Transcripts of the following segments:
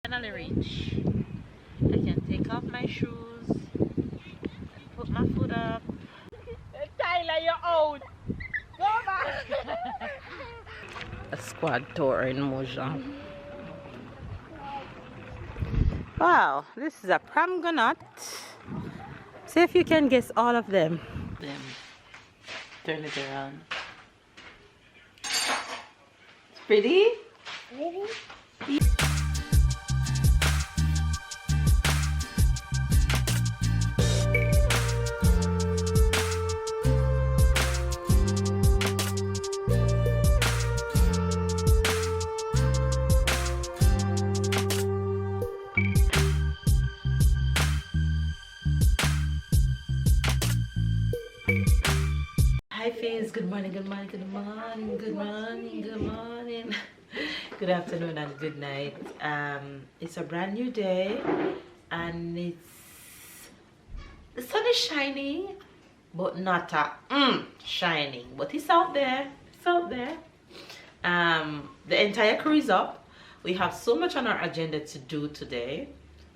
Finally reach. I can take off my shoes, put my foot up. Tyler, you're out. Go back. A squad tour in Mougins. Wow, this is a pramgonot. See if you can guess all of them. Turn it around. It's pretty? Really? Hi Faze, good morning, good morning, good morning, good morning, good morning. Good afternoon and good night. It's a brand new day and the sun is shining, but not shining, but it's out there. It's out there. The entire crew is up. We have so much on our agenda to do today.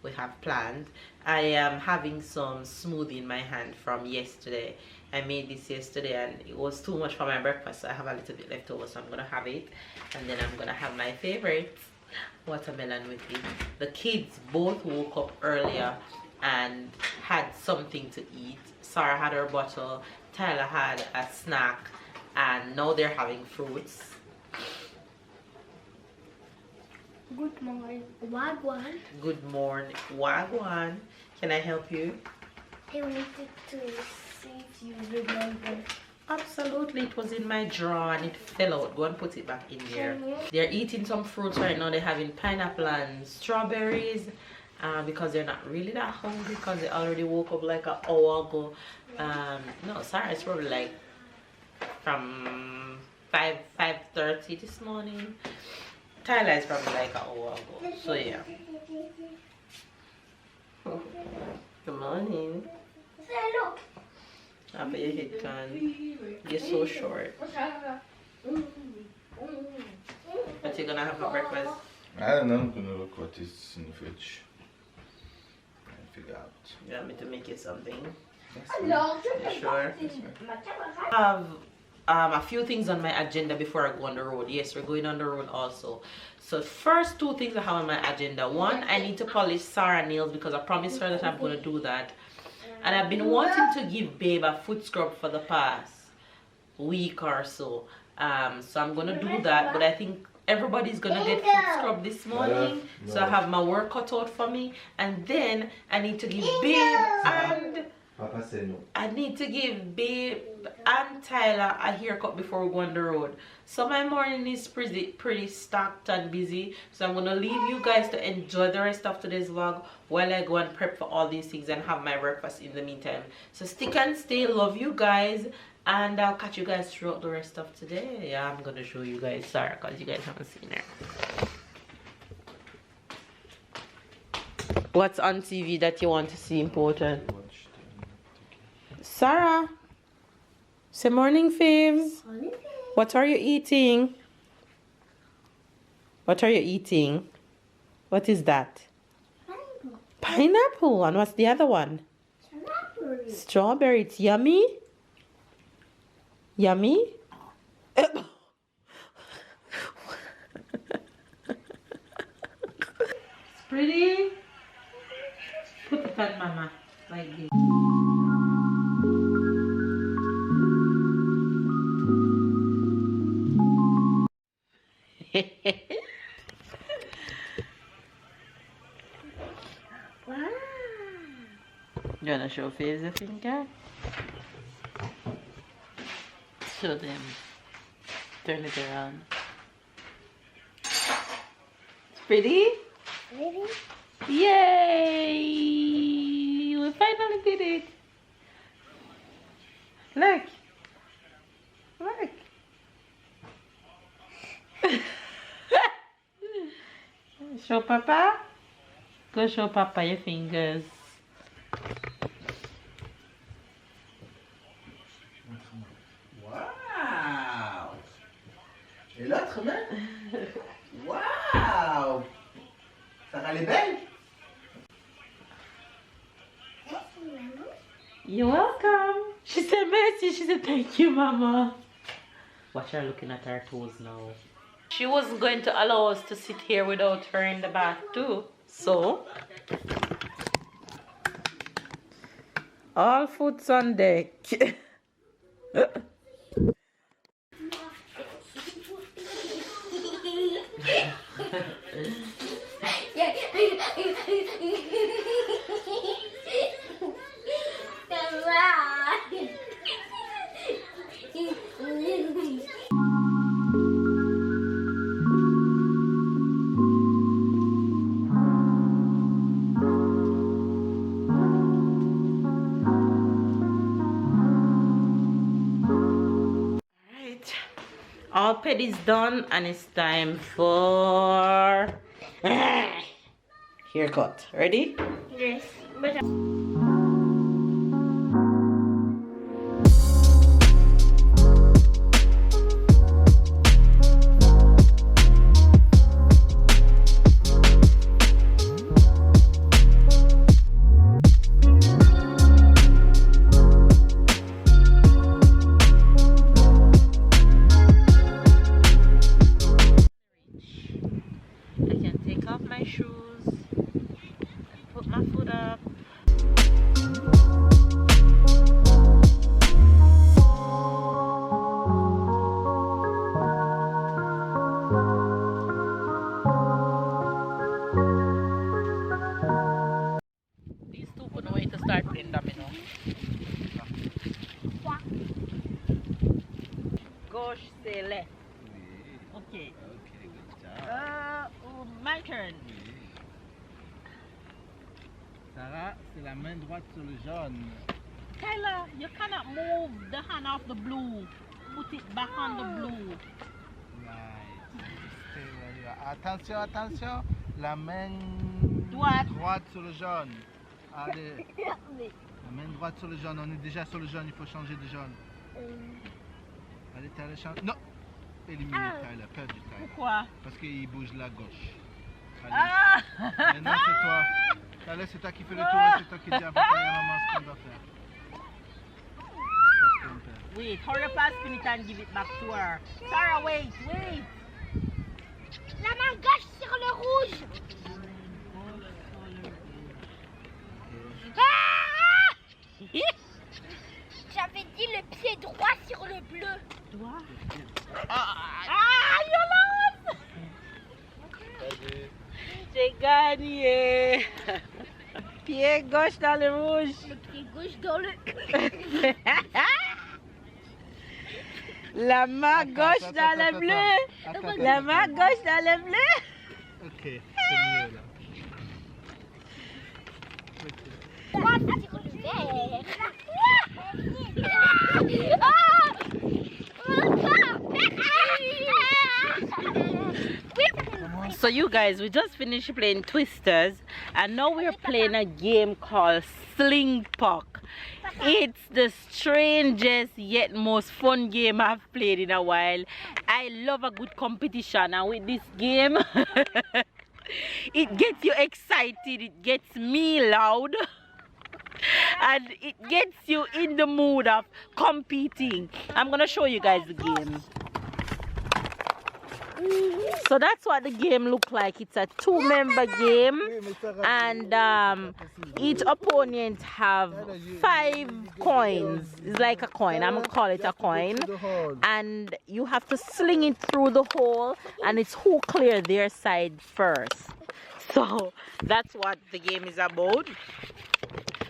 We have planned. I am having some smoothie in my hand from yesterday. I made this yesterday and it was too much for my breakfast, so I have a little bit left over, so I'm gonna have it, and then I'm gonna have my favorite watermelon with it. The kids both woke up earlier and had something to eat. Sarah had her bottle, Tyler had a snack, and now they're having fruits. Good morning, Wagwan. Good morning, Wagwan. Can I help you? I wanted to see if you remember. Absolutely, it was in my drawer and it fell out. Go and put it back in there. They're eating some fruits right now. They're having pineapple and strawberries because they're not really that hungry because they already woke up like an hour ago. No, sorry, it's probably like from 5:30 this morning. Tyler is probably like an hour ago. So yeah. Good morning. Say, look. After your head can. You're so short. What you gonna have for breakfast? I don't know, I'm gonna look what is in the fridge and figure out. You want me to make you something? Yes, You sure? I have a few things on my agenda before I go on the road. Yes, we're going on the road also. So first two things I have on my agenda. One, I need to polish Sarah nails because I promised her that I'm going to do that. And I've been wanting to give Babe a foot scrub for the past week or so. So I'm going to do that. But I think everybody's going to get foot scrub this morning. So I have my work cut out for me. And then I need to give Babe and... Papa said no. I need to give Babe and Tyler a haircut before we go on the road. So my morning is pretty stacked and busy. So I'm going to leave you guys to enjoy the rest of today's vlog while I go and prep for all these things and have my breakfast in the meantime. So stick and stay. Love you guys. And I'll catch you guys throughout the rest of today. Yeah, I'm going to show you guys Sarah because you guys haven't seen her. What's on TV that you want to see important? Sarah, say morning, faves. What are you eating? What are you eating? What is that? Pineapple. Pineapple. And what's the other one? Strawberry. Strawberry. It's yummy. Yummy. It's pretty. Put it on, Mama, like this. Wow. You wanna show Faves the finger? Show them. Turn it around. It's pretty? Really? Yay! We finally did it. Look. Look. Show Papa. Go show Papa your fingers. Wow! Et l'autre main? Wow! Sarah Elle est belle. You're welcome. She said merci. She said thank you, Mama. Watch her looking at her toes now. She wasn't going to allow us to sit here without her in the bath too. So, all food's on deck. All pet is done and it's time for haircut. Ready? Yes. I can take off my shoes and put my foot up. These two couldn't wait to start playing domino. Gauche, c'est left. Okay. Okay, good job. My turn. Sarah, c'est la main droite sur le jaune. Tyler, you cannot move the hand off the blue. Put it back on the blue. Right. Stay where you are. Attention, attention. La main droite sur le jaune. Allez. La main droite sur le jaune. On est déjà sur le jaune. Il faut changer de jaune. Allez, Tyler, change. Non. Éliminer Tyler. Perdu Tyler. Pourquoi? Parce qu'il bouge la gauche. Allez. Ah! Maintenant, c'est toi. Tyler, c'est toi qui fais le tour et c'est toi qui dis après à maman ce qu'on doit faire. Wait, hurry up and spin it and give it back to her. Sarah, wait. La main gauche sur le rouge. J'avais dit le pied droit sur le bleu. Droit? Ah, Yolande! J'ai gagné! Pied gauche dans le rouge. le pied gauche dans le... La main gauche dans le bleu. La main gauche dans le bleu. Ok, c'est mieux là. Droite sur le vert. So you guys, we just finished playing Twisters and now we're playing a game called Sling. It's the strangest yet most fun game I've played in a while. I love a good competition, and with this game it gets you excited, it gets me loud, and it gets you in the mood of competing. I'm gonna show you guys the game. So that's what the game looks like. It's a 2-member game, and each opponent have 5 coins. It's like a coin. I'm gonna call it a coin, and you have to sling it through the hole, and it's who clear their side first. So that's what the game is about.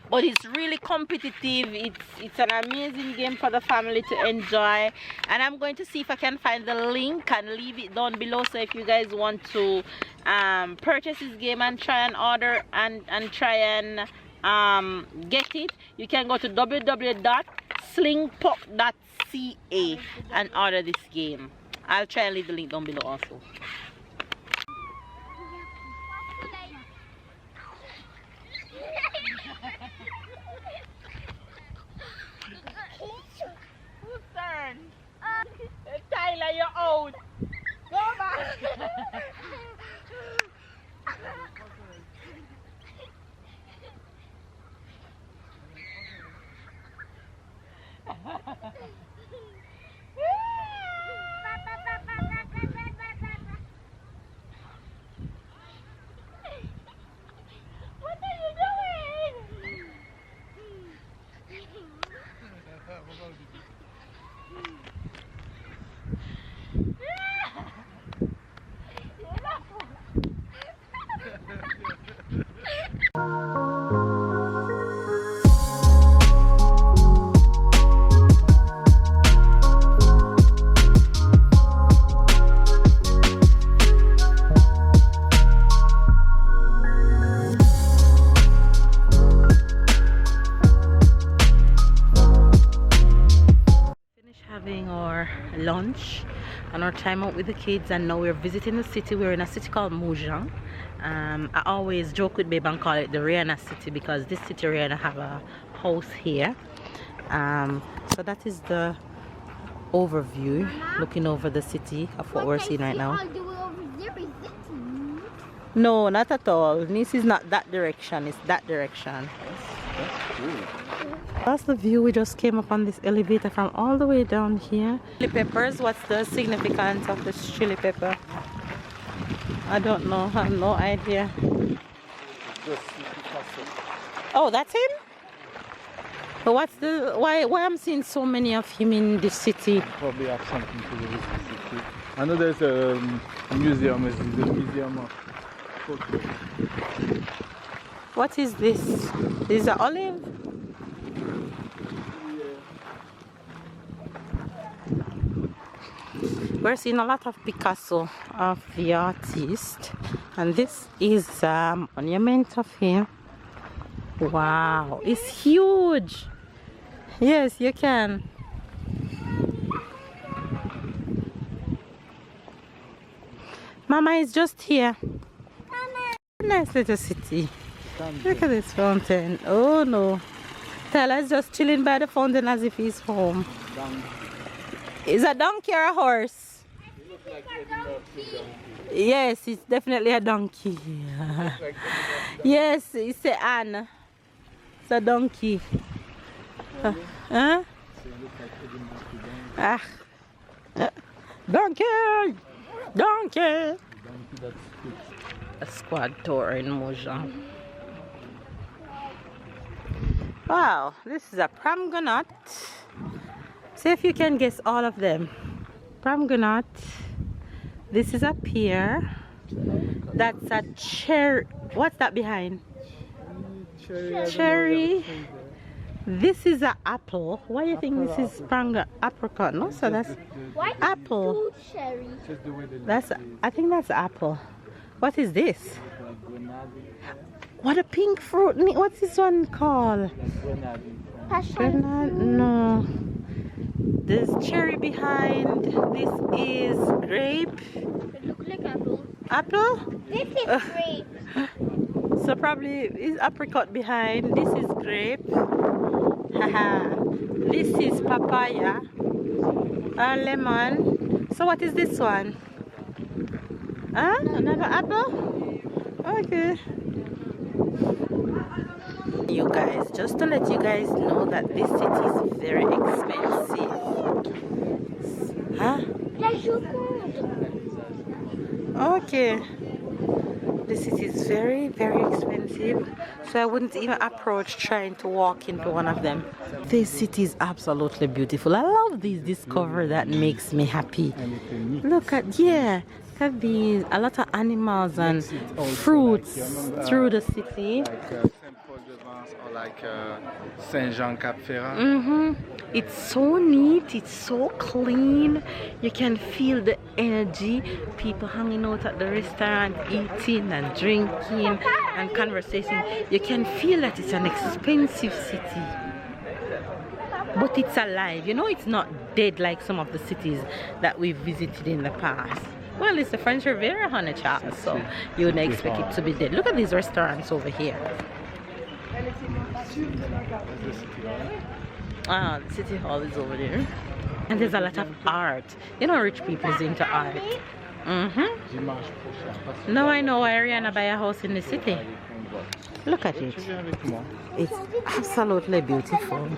But it's really competitive. It's an amazing game for the family to enjoy, and I'm going to see if I can find the link and leave it down below. So if you guys want to purchase this game and try and order and try and get it, you can go to www.slingpop.ca and order this game. I'll try and leave the link down below also. Whose turn? Tyler, you're out. Go back. on our time out with the kids, and now we're visiting the city. We're in a city called Mougins. I always joke with babe and call it the Rihanna city because this city Rihanna have a house here. So that is the overview, looking over the city of what we're seeing right now. No, not at all. This is not that direction, it's that direction. That's the view. We just came up on this elevator from all the way down here. Chili peppers, what's the significance of this chili pepper? I don't know, I have no idea. Oh, that's him? But what's the why I'm seeing so many of him in this city? Probably have something to do with the city. I know there's a museum, it's the museum of culture. What is this? This is an olive? We're seeing a lot of Picasso, of the artist, and this is monument of him. Wow, it's huge. Yes, you can. Mama is just here. Mama. Nice little city. Look at this fountain. Oh no. Tyler's just chilling by the fountain as if he's home. Is a donkey or a horse? It looks like a donkey. Yes, it's definitely a donkey. Yes, it's a Anne. It's a donkey. Huh? Ah. Donkey! Donkey! A squad tour in Mougins. Wow, this is a pramgonat. See if you can guess all of them. Pramgonat. This is a pear. That's a cherry. What's that behind? Cherry. This is an apple. Why do you think this is apricot? No, so that's apple. That's, I think that's apple. What is this? What a pink fruit. What's this one called? Passion. No. There's cherry behind. This is grape. It looks like apple. Apple? This is grape. So probably is apricot behind. This is grape. Haha. This is papaya. Lemon. So what is this one? Huh? Another apple? Okay. You guys, just to let you guys know that this city is very expensive. Huh? Okay. This city is very, very expensive. So I wouldn't even approach trying to walk into one of them. This city is absolutely beautiful. I love this discovery that makes me happy. Look at, yeah. Look at these, a lot of animals and fruits through the city. Like Saint-Jean Cap Ferrat. It's so neat, it's so clean. You can feel the energy. People hanging out at the restaurant, eating and drinking and conversation. You can feel that it's an expensive city, but it's alive. You know, it's not dead like some of the cities that we've visited in the past. Well, it's the French Riviera, honey child, so you wouldn't expect it to be dead. Look at these restaurants over here. Ah, the city hall is over there. And there's a lot of art. You know, rich people is into art. Now I know why Rihanna buy a house in the city. Look at it. It's absolutely beautiful.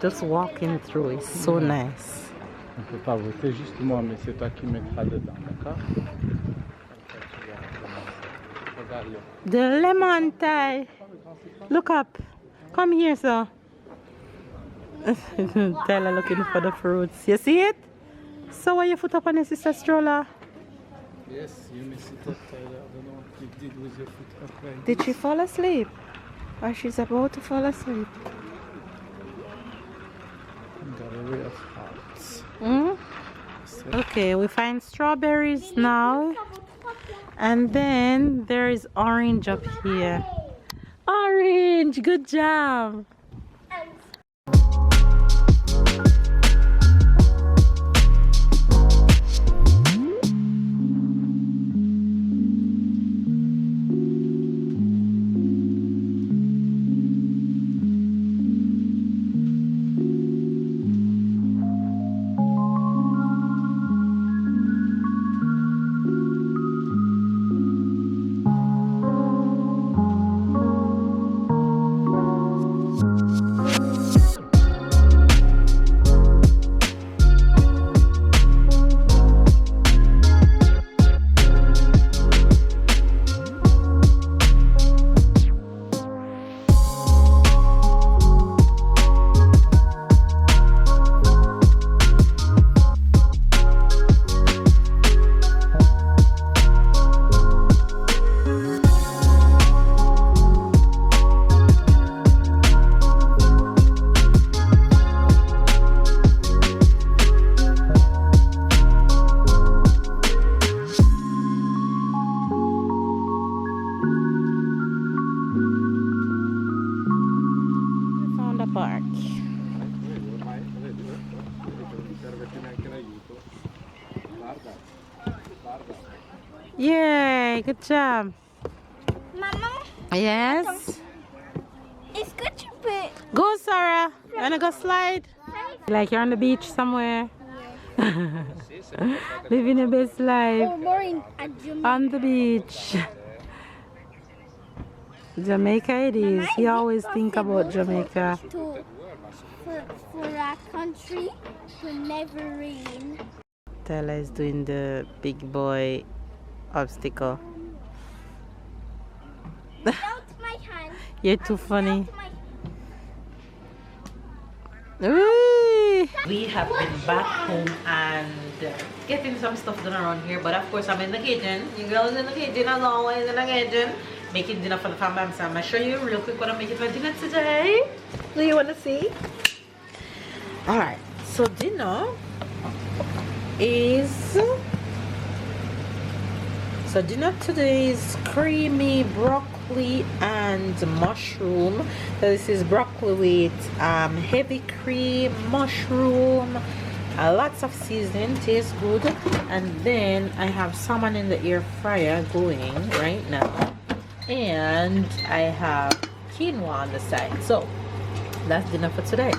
Just walking through is so nice. On peut pas voter juste moi, mais c'est toi qui mettras dedans, d'accord? The lemon tie. Look up. Come here, sir. Tyler looking for the fruits. You see it? So why you foot up on your sister's stroller? Yes, you may sit up, Tyler. I don't know what you did with your foot up like Did she fall asleep? Or she's about to fall asleep? Gallery of Arts. Okay, we find strawberries now. And then there is orange up here. Orange! Good job! park. Yay, good job. Mama, Yes. it's good to put. Go, Sarah. You wanna go slide? Like you're on the beach somewhere. Living the best life More in a Jamaica. on the beach. Jamaica it is. You always think about Jamaica. For a country to never rain. Tella is doing the big boy obstacle. Out my hand. You're too funny. Out my Whee! We have been back home and getting some stuff done around here, but of course I'm in the kitchen. You girls in the kitchen as always, in the kitchen making dinner for the family. So I'm gonna show you real quick what I'm making for dinner today. Do you want to see? Alright, so dinner today is creamy broccoli and mushroom. So this is broccoli with heavy cream, mushroom, lots of seasoning, tastes good. And then I have salmon in the air fryer going right now, and I have quinoa on the side. So that's dinner for today.